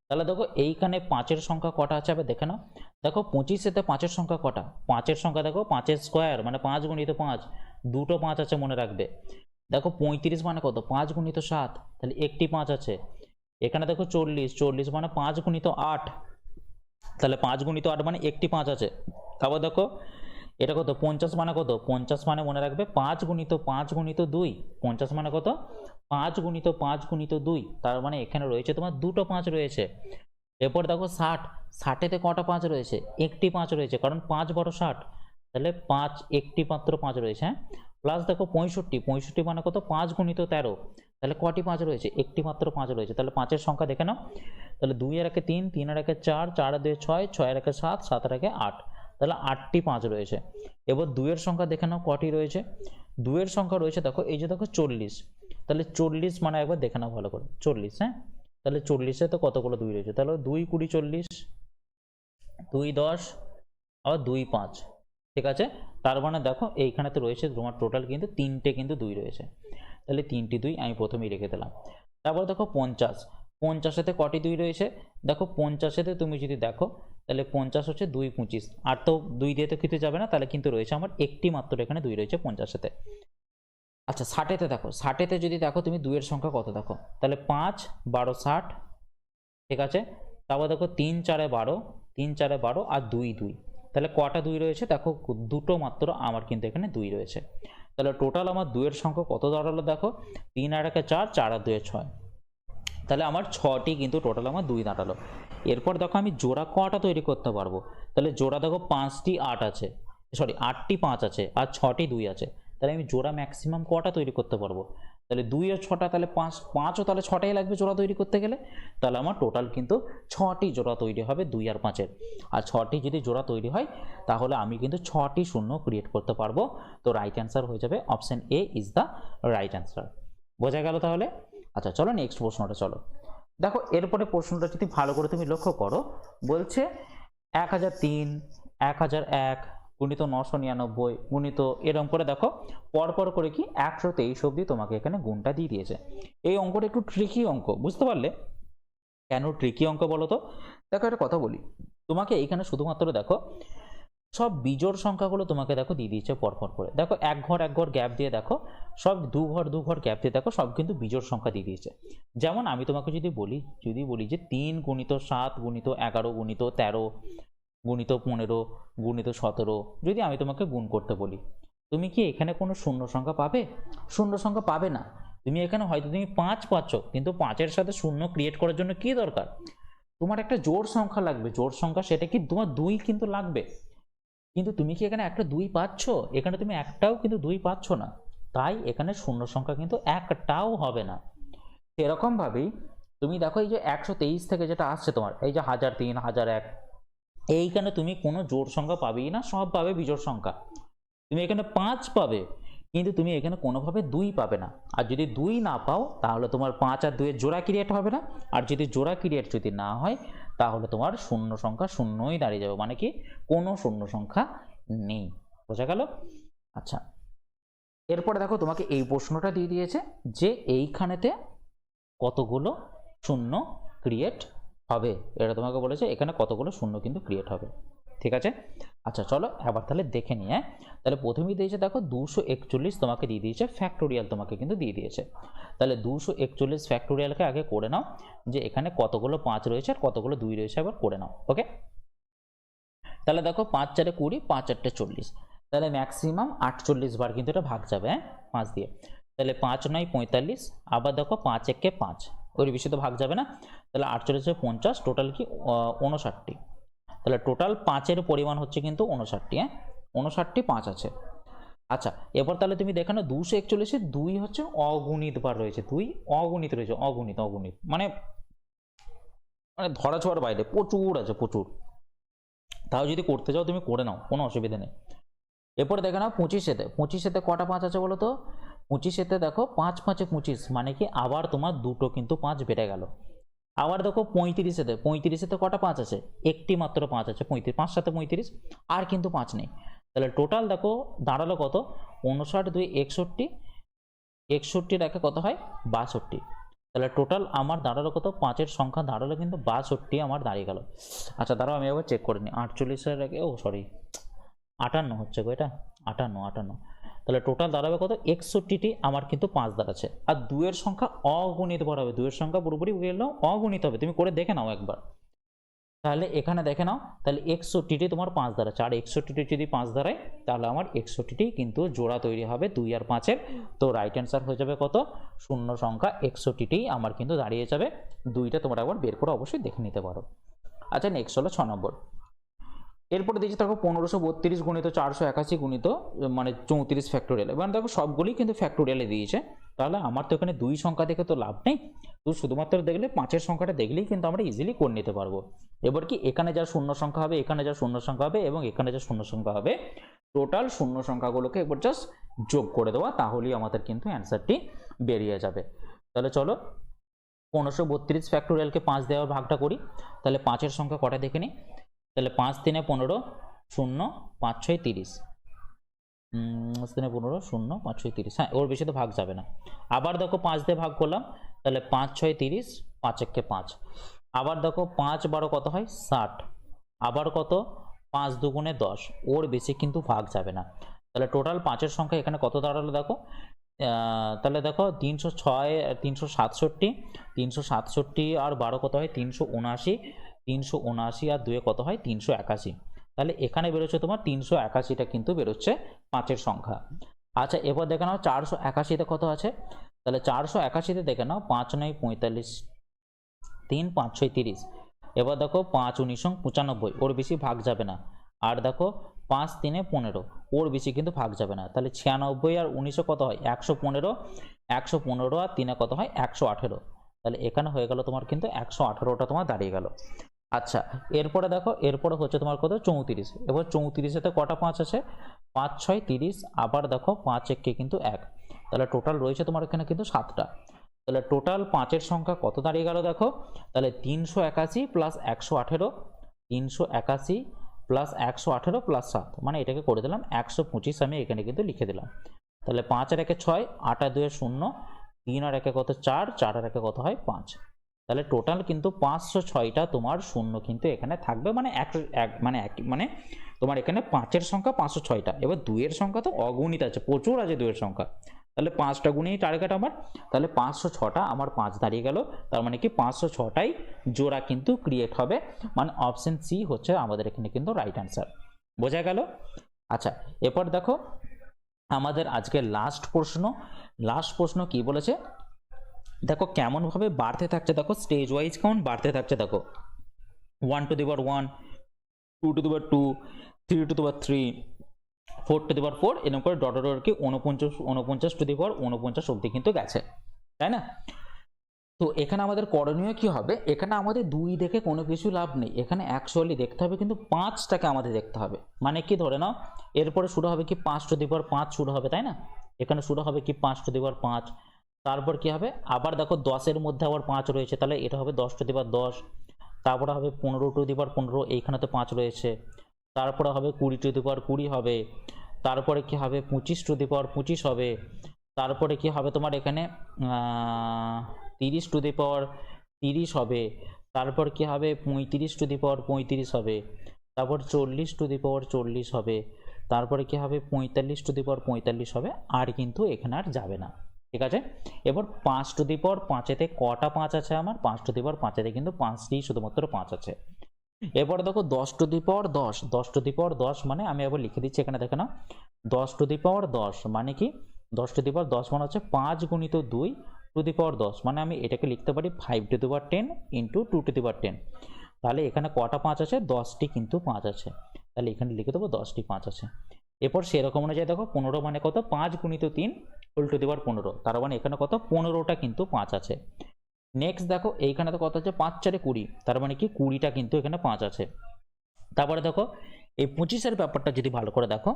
তাহলে দেখো এইখানে 5-এর সংখ্যা কটা আছে আবার দেখে নাও। দেখো 25-এতে 5-এর সংখ্যা কটা, 5-এর সংখ্যা দেখো 5-এর স্কোয়ার মানে 5 গুণিত 5, দুটো 5 আছে মনে রাখবে। দেখো 35 মানে কত 5 গুণিত 7, তাহলে একটি 5 আছে। এখানে দেখো 40 মানে 5 গুণিত 8, তাহলে 5 গুণিত 8 মানে একটি 5 আছে। তারপর দেখো এটা কত 50 মানে কত, 50 মানে মনে রাখবে 5 গুণিত 2, 50 মানে কত 5 গুণিত 2, তার মানে এখানে রয়েছে তোমার দুটো 5 রয়েছে। এরপর দেখো 60-এতে কটা 5 রয়েছে, একটি 5 রয়েছে, কারণ 5 বড় 60, তাহলে 5 একটি মাত্র 5 রয়েছে। হ্যাঁ, প্লাস দেখো 65, 65 মানে কত 5 গুণিত 13, তাহলে কটি 5 রয়েছে, একটি মাত্র 5 রয়েছে। তাহলে 5-এর সংখ্যা দেখে নাও, তাহলে 2 এর একে 3, 3 এর একে 4, 4 এর 2 6, 6 এর একে 7, 7 এর একে 8, তাহলে 8টি 5 রয়েছে। এবার 2 এর সংখ্যা দেখে নাও কটি রয়েছে, 2 এর সংখ্যা রয়েছে দেখো এই যে দেখো 40, তাহলে 40 মানে একবার দেখে নাও ভালো করে 40, হ্যাঁ, তাহলে 40-এ তো কতগুলো 2 রয়েছে, তাহলে 2 20 40, 2 10 আবার 2 5, ঠিক আছে। তার মানে দেখো এইখানে তো রয়েছে তোমার টোটাল কিন্তু 3টে কিন্তু 2 রয়েছে, তাহলে 3টি 2 আমি প্রথমেই রেখে দিলাম। তারপর দেখো 50, 50-এতে কটি 2 রয়েছে, দেখো 50-এতে তুমি যদি দেখো তাহলে 50 হচ্ছে 2 25, আর তো 2 দিয়ে তো কিছু যাবে না, তাহলে কিন্তু রয়েছে আমার একটি মাত্র এখানে 2 রয়েছে 50-এতে। আচ্ছা 60-এতে দেখো, 60-এতে যদি দেখো তুমি 2 এর সংখ্যা কত দেখো, তাহলে 5 12 60, ঠিক আছে। তারপর দেখো 3 4 12, 3 4 12 আর 2 2, তাহলে কটা 2 রয়েছে দেখো, দুটো মাত্র আমার কিন্তু এখানে 2 রয়েছে। তাহলে টোটাল আমার 2 এর সংখ্যা কত দাঁড়ালো দেখো, 3 আর 1 4, 4 আর 2 6, তাহলে আমার 6টি কিন্তু টোটাল আমার 2 দাঁড়ালো। এরপর দেখো আমি জোড়া কটা তৈরি করতে পারবো, তাহলে জোড়া দেখো 5টি 8 আছে, সরি 8টি 5 আছে আর 6টি 2 আছে, তাহলে আমি জোড়া ম্যাক্সিমাম কটা তৈরি করতে পারবো, তাহলে 2 আর 6টা, তাহলে 5ও তাহলে 6টাই লাগবে জোড়া তৈরি করতে গেলে, তাহলে আমার টোটাল কিন্তু 6টি জোড়া তৈরি হবে 2 আর 5-এর। আর 6টি যদি জোড়া তৈরি হয় তাহলে আমি কিন্তু 6টি শূন্য ক্রিয়েট করতে পারবো। তো রাইট অ্যান্সার হয়ে যাবে option A is the right answer. বোঝা গেল তাহলে? আচ্ছা চলো নেক্সট প্রশ্নটা চলো দেখো। এরপরে প্রশ্নটা যদি ভালো করে তুমি লক্ষ্য করো, বলছে 1003, 1001 গুণিত 999 গুণিত এরকম করে দেখো পরপর করে কি 123 অবধি তোমাকে এখানে গুণটা দিয়ে দিয়েছে। এই অঙ্কটা একটু ট্রিকি অঙ্ক, বুঝতে পারলে কেন ট্রিকি অঙ্ক বলো তো? দেখো একটা কথা বলি তোমাকে, এইখানে শুধুমাত্র দেখো সব বিজোড় সংখ্যাগুলো তোমাকে দেখো দিয়ে দিয়েছে পরপর করে, দেখো এক ঘর গ্যাপ দিয়ে দেখো, সব দু ঘর গ্যাপ দিয়ে দেখো সব কিন্তু বিজোড় সংখ্যা দিয়ে দিয়েছে। যেমন আমি তোমাকে যদি বলি যে 3 গুণিত 7 গুণিত 11 গুণিত 13 গুণিত 15 গুণিত 17, যদি আমি তোমাকে গুণ করতে বলি, তুমি কি এখানে কোনো শূন্য সংখ্যা পাবে? শূন্য সংখ্যা পাবে না। তুমি এখানে হয়তো তুমি 5 পাচ্ছ, কিন্তু 5-এর সাথে শূন্য ক্রিয়েট করার জন্য কি দরকার, তোমার একটা জোড় সংখ্যা লাগবে, জোড় সংখ্যা সেটা কি তোমার 2 কিন্তু লাগবে, কিন্তু তুমি কি এখানে একটা 2 পাচ্ছ, এখানে তুমি একটাও কিন্তু 2 পাচ্ছ না, তাই এখানে শূন্য সংখ্যা কিন্তু একটাও হবে না। এরকম ভাবেই তুমি দেখো এই যে 123 থেকে যেটা আসছে তোমার এই যে 1003 1001, এইখানে তুমি কোনো জোড় সংখ্যা পাবেই না, সব পাবে বিজোড় সংখ্যা। তুমি এখানে 5 পাবে, কিন্তু তুমি এখানে কোনোভাবে 2 পাবে না। আর যদি 2 না পাও তাহলে তোমার 5 আর 2 এর জোড়া ক্রিয়েট হবে না, আর যদি জোড়া ক্রিয়েট যদি না হয় তাহলে তোমার শূন্য সংখ্যা শূন্যই দাঁড়িয়ে যাবে, মানে কি কোনো শূন্য সংখ্যা নেই। বোঝা গেল? আচ্ছা এরপরে দেখো তোমাকে এই প্রশ্নটা দিয়ে দিয়েছে যে এইখানেতে কতগুলো শূন্য ক্রিয়েট হবে, এটা তোমাকে বলেছে এখানে কতগুলো শূন্য কিন্তু ক্রিয়েট হবে, ঠিক আছে। আচ্ছা চলো এবার তাহলে দেখে নিয়ে, তাহলে প্রথমেই দিয়েছে দেখো 241 তোমাকে দিয়ে দিয়েছে, ফ্যাক্টোরিয়াল তোমাকে কিন্তু দিয়ে দিয়েছে। তাহলে 241 ফ্যাক্টোরিয়ালকে আগে করে নাও যে এখানে কতগুলো 5 রয়েছে আর কতগুলো 2 রয়েছে, আবার করে নাও। ওকে, তাহলে দেখো 5 4 20, 5 4 40, তাহলে ম্যাক্সিমাম 48 বার কিন্তু এটা ভাগ যাবে, হ্যাঁ 5 দিয়ে। তাহলে 5 9 45, আবার দেখো 5 1 কে 5, ওর বেশি তো ভাগ যাবে না, তাহলে 48 50, টোটাল কি 59টি, তাহলে টোটাল 5-এর পরিমাণ হচ্ছে কিন্তু 59টি, হ্যাঁ 59টি 5 আছে। আচ্ছা এবার তাহলে তুমি দেখো না 241-এ 2 হচ্ছে অগুণিত বার রয়েছে, 2 অগুণিত রয়েছে, অগুণিত মানে ধরা ছোঁয়ার বাইরে প্রচুর আছে, প্রচুর। তাও যদি করতে যাও তুমি করে নাও, কোনো অসুবিধা নেই। এরপরে দেখে নাও 25-এতে কটা 5 আছে বলো তো? 25-এতে দেখো 5 5 25, মানে কি আবার তোমার দুটো কিন্তু 5 বেড়ে গেল। আবার দেখো 35-এতে কটা 5 আছে? একটি মাত্র 5 আছে, 35, 5 7 35, আর কিন্তু 5 নেই। তাহলে টোটাল দেখো দাঁড়ালো কত, 59 2 61, 61-এর একে কত হয় 62, তাহলে টোটাল আমার দাঁড়ালো কত, 5-এর সংখ্যা দাঁড়ালো কিন্তু 62 আমার দাঁড়িয়ে গেল। আচ্ছা দাঁড়াও আমি একবার চেক করে নিই, 48-এর একে, ও সরি 58 হচ্ছে গো, এটা 58, তাহলে টোটাল দাঁড়াবে কত, 61টি আমার কিন্তু 5 দাঁড়াচ্ছে। আর 2 এর সংখ্যা অগণিত বার হবে, 2 এর সংখ্যা পুরোপুরি গেল অগণিত হবে, তুমি করে দেখে নাও একবার। তাহলে এখানে দেখে নাও, তাহলে 61টি তোমার 5 দাঁড়াচ্ছে, আর 61টি যদি 5 দাঁড়ায় তাহলে আমার 61টি কিন্তু জোড়া তৈরি হবে 2 আর 5-এর। তো রাইট অ্যান্সার হয়ে যাবে কত, শূন্য সংখ্যা 61টি আমার কিন্তু দাঁড়িয়ে যাবে। 2টা তোমরা একবার বের করে অবশ্যই দেখে নিতে পারো। আচ্ছা নেক্সট হলো 6 নম্বর। এরপরে দিয়েছে দেখো 1532 গুণিত 481 গুণিত মানে 34 ফ্যাক্টোরিয়াল। এবার দেখো সবগুলি কিন্তু ফ্যাক্টোরিয়ালে দিয়েছে, তাহলে আমার তো এখানে দুই সংখ্যা দেখে তো লাভ নেই, তো শুধুমাত্র দেখলে 5-এর সংখ্যাটা দেখলেই কিন্তু আমরা ইজিলি করে নিতে পারবো। এবার কি এখানে যা শূন্য সংখ্যা হবে, এখানে যা শূন্য সংখ্যা হবে এবং এখানে যা শূন্য সংখ্যা হবে, টোটাল শূন্য সংখ্যাগুলোকে একবার জাস্ট যোগ করে দেওয়া, তাহলেই আমাদের কিন্তু অ্যান্সারটি বেরিয়ে যাবে। তাহলে চলো 1532 ফ্যাক্টোরিয়ালকে 5 দেওয়ার ভাগটা করি, তাহলে 5-এর সংখ্যা কটা দেখে নিই। তাহলে 5 3 15, 0 5 6 30, 5 3 15 0 5 6 30, হ্যাঁ ওর বেশি তো ভাগ যাবে না। আবার দেখো 5 দিয়ে ভাগ করলাম, তাহলে 5 6 30, 5 1 5। আবার দেখো 5 12 কত হয় 60, আবার কত 5 2 10, ওর বেশি কিন্তু ভাগ যাবে না। তাহলে টোটাল 5-এর সংখ্যা এখানে কত দাঁড়ালো দেখো, তাহলে দেখো 306 367, 367 আর 12 কত হয় 379, 379 আর 2 কত হয় 381। তাহলে এখানে বেরোচ্ছে তোমার 381টা কিন্তু বেরোচ্ছে 5-এর সংখ্যা। আচ্ছা এবার দেখে নাও 481তে কত আছে, তাহলে 481তে দেখে নাও 5 9 45, 3 5 6 30। এবার দেখো 5 19 95, ওর বেশি ভাগ যাবে না। আর দেখো 5 3 15, ওর বেশি কিন্তু ভাগ যাবে না। তাহলে 96 আর 19 কত হয় 115, 115 আর 3 কত হয় 118। তাহলে এখানে হয়ে গেল তোমার কিন্তু 118টা তোমার দাঁড়িয়ে গেল। আচ্ছা এরপরে দেখো, এরপরে হচ্ছে তোমার কত 34। এবার 34এতে কটা 5 আছে, 5 6 30, আবার দেখো 5 1 কিন্তু 1, তাহলে টোটাল রয়েছে তোমার এখানে কিন্তু 7টা। তাহলে টোটাল 5-এর সংখ্যা কত দাঁড়িয়ে গেল দেখো, তাহলে 381 প্লাস 118, 381 প্লাস 118 প্লাস 7, মানে এটাকে করে দিলাম 125, আমি এখানে কিন্তু লিখে দিলাম। তাহলে 5 আর 1 6, 8 আর 2 0, 3 আর 1 কত 4, 4 আর 1 কত হয় 5। তাহলে টোটাল কিন্তু 506টা তোমার শূন্য কিন্তু এখানে থাকবে, মানে মানে তোমার এখানে 5-এর সংখ্যা 506টা। এবার 2-এর সংখ্যা তো অগণিত আছে, প্রচুর আছে 2-এর সংখ্যা, তাহলে 5টা গুণেই টার্গেট আমার। তাহলে 506টা আমার 5 দাঁড়িয়ে গেল, তার মানে কি 506টাই জোড়া কিন্তু ক্রিয়েট হবে, মানে অপশন সি হচ্ছে আমাদের এখানে কিন্তু রাইট অ্যান্সার। বোঝা গেল? আচ্ছা এরপর দেখো আমাদের আজকের লাস্ট প্রশ্ন কি বলেছে দেখো, কেমন ভাবে বাড়তে থাকছে, দেখো স্টেজ ওয়াইজ কেমন বাড়তে থাকছে। দেখো 1 to the power 1, 2 to the power 2, 3 to the power 3, 4 to the power 4, এরকম করে ডট ডট কি 49 টু দি পাওয়ার 49 অবধি কিন্তু গেছে, তাই না? তো এখানে আমাদের করণীয় কি হবে, এখানে আমাদের 2 দেখে কোনো কিছু লাভ নেই, এখানে অ্যাকচুয়ালি দেখতে হবে কিন্তু 5টাকে আমাদের দেখতে হবে। মানে কি ধরে নাও এরপরে শুরু হবে কি 5 টু দি পাওয়ার 5 শুরু হবে, তাই না? এখানে শুরু হবে কি 5 টু দি পাওয়ার 5, তারপর কি হবে আবার দেখো 10-এর মধ্যে আবার 5 রয়েছে, তাহলে এটা হবে 10 টু দি পাওয়ার 10, তারপরে হবে 15 টু দি পাওয়ার 15, এইখানে তো 5 রয়েছে, তারপরে হবে 20 টু দি পাওয়ার 20 হবে, তারপরে কি হবে 25 টু দি পাওয়ার 25 হবে, তারপরে কি হবে তোমার এখানে 30 টু দি পাওয়ার 30 হবে, তারপর কি হবে 35 টু দি পাওয়ার 35 হবে, তারপর 40 টু দি পাওয়ার 40 হবে, তারপরে কি হবে 45 টু দি পাওয়ার 45 হবে, আর কিন্তু এখানে আর যাবে না। ঠিক আছে, এবার 5 টু দি পাওয়ার 5-এতে কটা 5 আছে আমার, 5 টু দি পাওয়ার 5-এতে কিন্তু 5টি শুধুমাত্র 5 আছে। এরপরে দেখো 10 two the power 10, 10 two the power 10 মানে আমি আবার লিখে দিচ্ছি এখানে দেখে নাও, 10 টু দি পাওয়ার 10 মানে কি 10 টু দি পাওয়ার 10 মানে হচ্ছে 5 গুণিত 2 টু দি পাওয়ার 10, মানে আমি এটাকে লিখতে পারি 5 to the power 10 into 2 to the power 10। তাহলে এখানে কটা 5 আছে, 10টি কিন্তু 5 আছে, তাহলে এখানে লিখে দেবো 10টি 5 আছে। এরপর সেরকম অনুযায়ী দেখো 15 মানে কত 5 গুণিত 3 হোল টু দি পাওয়ার 15, তার মানে এখানে কত 15টা কিন্তু 5 আছে। নেক্সট দেখো এইখানে তো কত আছে 5 4 20, তার মানে কি 20টা কিন্তু এখানে 5 আছে। তারপরে দেখো এই 25-এর ব্যাপারটা যদি ভালো করে দেখো,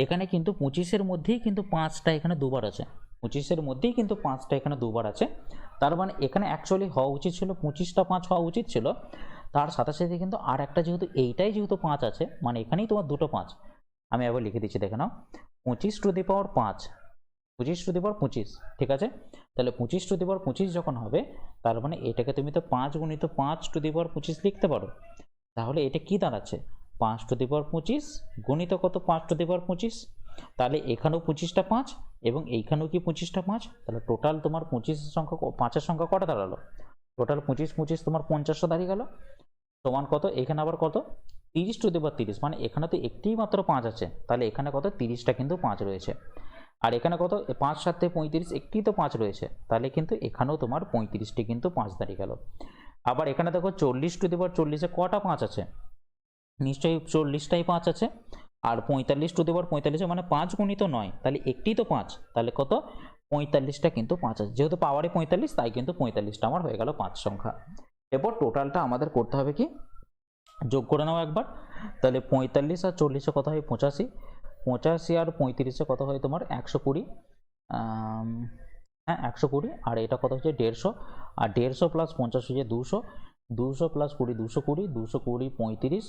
এখানে কিন্তু 25-এর মধ্যেই কিন্তু 5টা এখানে দুবার আছে, 25-এর মধ্যেই কিন্তু 5টা এখানে দুবার আছে, তার মানে এখানে অ্যাকচুয়ালি হওয়া উচিত ছিল 25টা 5 হওয়া উচিত ছিল, তার সাথে সাথে কিন্তু আর একটা যেহেতু এইটাই যেহেতু 5 আছে, মানে এখানেই তোমার দুটো 5। আমি আবার লিখে দিচ্ছি দেখে নাও 25 two the power 5, 25 two the পাওয়ার 25, ঠিক আছে? তাহলে 25 টু দি পাওয়ার 25 যখন হবে, তার মানে এটাকে তুমি তো 5 গুণিত 5 টু দি পাওয়ার 25 লিখতে পারো। তাহলে এটা কি দাঁড়াচ্ছে 5 টু দি পাওয়ার 25 গুণিত কত 5 টু দি পাওয়ার 25, তাহলে এখানেও 25টা 5 এবং এইখানেও কি 25টা 5, তাহলে টোটাল তোমার 25-এর সংখ্যা 5-এর সংখ্যা কটা দাঁড়ালো, টোটাল 25 25 তোমার 50টা দাঁড়িয়ে গেল, সমান কত এখানে আবার কত 30 টু দি পাওয়ার 30, মানে এখানে তো একটিই মাত্র 5 আছে, তাহলে এখানে কত 30টা কিন্তু 5 রয়েছে, আর এখানে কত 5 7 35, একটি তো 5 রয়েছে, তাহলে কিন্তু এখানেও তোমার 35টি কিন্তু 5 দাঁড়িয়ে গেল। আবার এখানে দেখো 40 টু দি পাওয়ার 40-এ কটা 5 আছে, নিশ্চয়ই 40টাই 5 আছে, আর 45 টু দি পাওয়ার 45 মানে 5 গুণিত 9, তাহলে একটি তো 5, তাহলে কত 45টা কিন্তু 5 আছে, যেহেতু পাওয়ারে 45 তাই কিন্তু 45টা আমার হয়ে গেল 5 সংখ্যা। এরপর টোটালটা আমাদের করতে হবে কি, যোগ করে নাও একবার। তাহলে 45 আর 40 কত হয় 85, 85 আর 35 কত হয় তোমার 120, হ্যাঁ 120, আর এটা কত হচ্ছে 150, আর 150 প্লাস 50 হচ্ছে 200, 200 প্লাস 20 220, 220 35,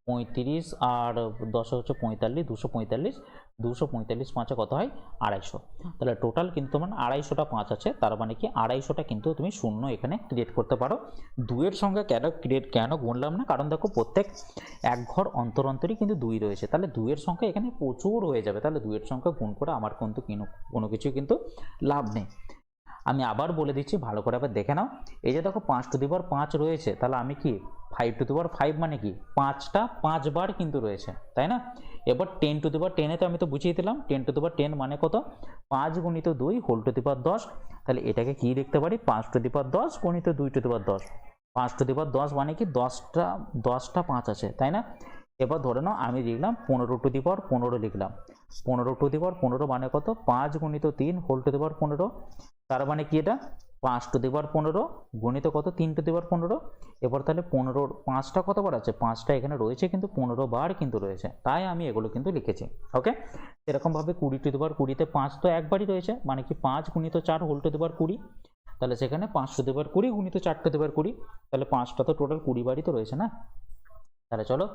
35 আর 10 হচ্ছে 45, 245, 245 5 কত হয় 250। তাহলে টোটাল কিন্তু তোমার 250টা 5 আছে, তার মানে কি 250টা কিন্তু তুমি শূন্য এখানে ক্রিয়েট করতে পারো। দুইয়ের সংখ্যা কেন গুনলাম না, কারণ দেখো প্রত্যেক এক ঘর অন্তর অন্তরই কিন্তু 2 রয়েছে, তাহলে দুইয়ের সংখ্যা এখানে প্রচুর হয়ে যাবে, তাহলে দুইয়ের সংখ্যা গুণ করে আমার কিন্তু কোনো কিছু কিন্তু লাভ নেই। আমি আবার বলে দিচ্ছি, ভালো করে আবার দেখে নাও। এই যে দেখো 5 টু দি পাওয়ার 5 রয়েছে, তাহলে আমি কি 5 টু দি পাওয়ার 5 মানে কি 5টা 5 বার কিন্তু রয়েছে, তাই না? এবার 10 টু দি পাওয়ার 10 তো আমি তো বুঝিয়ে দিলাম, 10 টু দি পাওয়ার 10 মানে কত 5 গুণিত 2 হোল টু দি পাওয়ার 10, তাহলে এটাকে কি লিখতে পারি 5 টু দি পাওয়ার 10 গুণিত 2 to the power 10, 5 to the power 10 মানে কি 10টা 5 আছে, তাই না? এবার ধরে নাও আমি লিখলাম 15 টু দি পাওয়ার 15 লিখলাম, 15 টু দি পাওয়ার 15 মানে কত 5 গুণিত 3 হোল টু দি পাওয়ার 15, তার মানে কি এটা 5 টু দি পাওয়ার 15 গুণিত কত 3 টু দি পাওয়ার 15। এবার তাহলে 15 5টা কতবার আছে 5টা এখানে রয়েছে কিন্তু 15 বার কিন্তু রয়েছে, তাই আমি এগুলো কিন্তু লিখেছি। ওকে, এরকম ভাবে 20 টু দি পাওয়ার 20তে 5 তো একবারই রয়েছে, মানে কি 5 গুণিত 4 হোল টু দি পাওয়ার 20, তাহলে সেখানে 5 টু দি পাওয়ার 20 গুণিত 4 টু দি পাওয়ার 20, তাহলে 5টা তো টোটাল 20 বারই তো রয়েছে না। তাহলে চলো,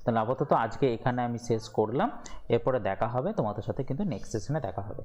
তাহলে আপাতত আজকে এখানে আমি শেষ করলাম, এরপরে দেখা হবে তোমাদের সাথে কিন্তু নেক্সট সেশনে দেখা হবে।